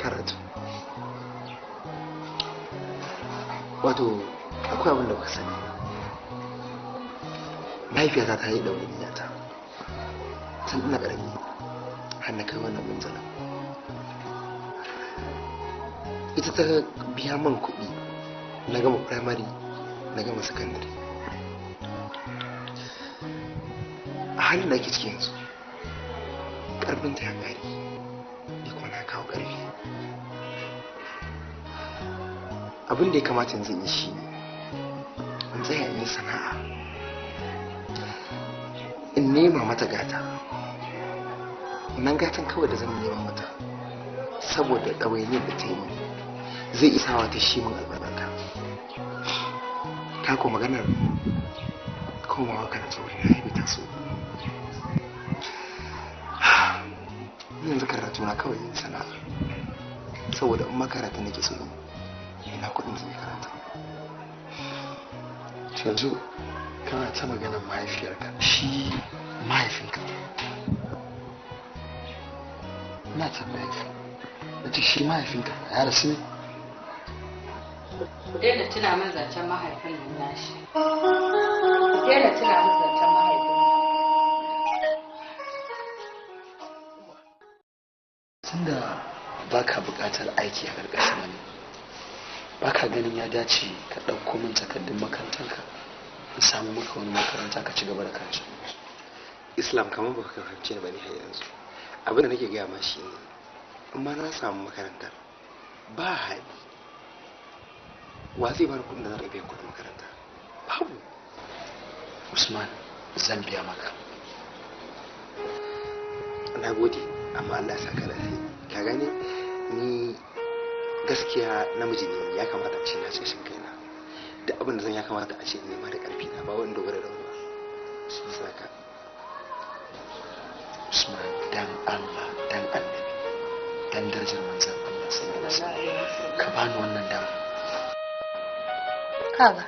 Speaker 2: Karatu wato akwai abin da kuka sani, mahaifiyata ta yi ɗauniyata tun ina ƙarami har na kai wannan munzalin. Ita ta biya man kuɗi na gama primary na gama secondary. A halin da ake ciki yanzu ƙarfinta ya ƙare, ni kuma na kawo ƙarfi. Abin da ya kamata yanzu in yi shi ne in tsaya in yi sana'a, in nema mata gata. Nan gatan kawai da zan nema mata saboda ɗawainiyar da ta yi zai isa wa ta shi min albarka. Ta ko maganar komawa karatu wuri na haifi taso. Yanzu karatu na kawai yin sana'a, saboda in makarata nake so ina kuɗin zai karata.
Speaker 9: Yanzu kana ta maganar mahaifiyarka, shi mahaifinka na tambaya ki, nace shi mahaifinka ya rasu ne?
Speaker 1: Ku daina tuna min zancen mahaifin nan nashi. Ku daina tuna min zancen mahaifin nan.
Speaker 9: Tunda ba ka buƙatar aiki a ƙarƙashin wani, ba ka ganin ya dace ka ɗauko min takardun makarantarka in samu maka wani makaranta ka ci gaba da karatu?
Speaker 2: Islam kamar ba ka fahimce ni ba ne har yanzu. Abin da nake gaya ma shi ne, in ma na samu makarantar ba hali, wa zai bar kuɗin da za a biya kuɗin makaranta? Babu.
Speaker 9: Usman, zan biya maka.
Speaker 2: Na gode, amma Allah ya saka lafiya. Ka gane ni gaskiya namiji ne, ya kamata a ce na cikin kaina. Da abin da zan ya kamata a ce nema da ƙarfi na, ba wani dogara da wani ba. Shi saka.
Speaker 9: Usman, dan Allah, dan Annabi, dan darajar manzon Allah sallallahu alaihi wasallam, ka bani wannan dama.
Speaker 1: Kaga,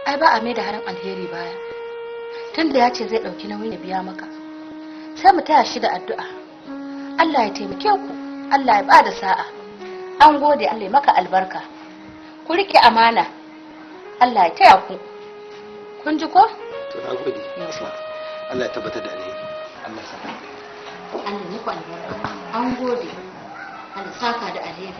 Speaker 1: ai ba a mai da harin alheri baya. Tunda ya ce zai ɗauki nauyin ya biya maka, sai mu taya shi da addu'a. Allah ya taimake ku, Allah ya ba da sa'a. An gode, Allah ya maka albarka. Ku riƙe amana, Allah ya taya ku. Kun ji ko?
Speaker 2: To na gode. Allah ya tabbatar da alheri. Allah ya saka.
Speaker 1: Allah ya muku albarka. An gode. Allah saka da alheri.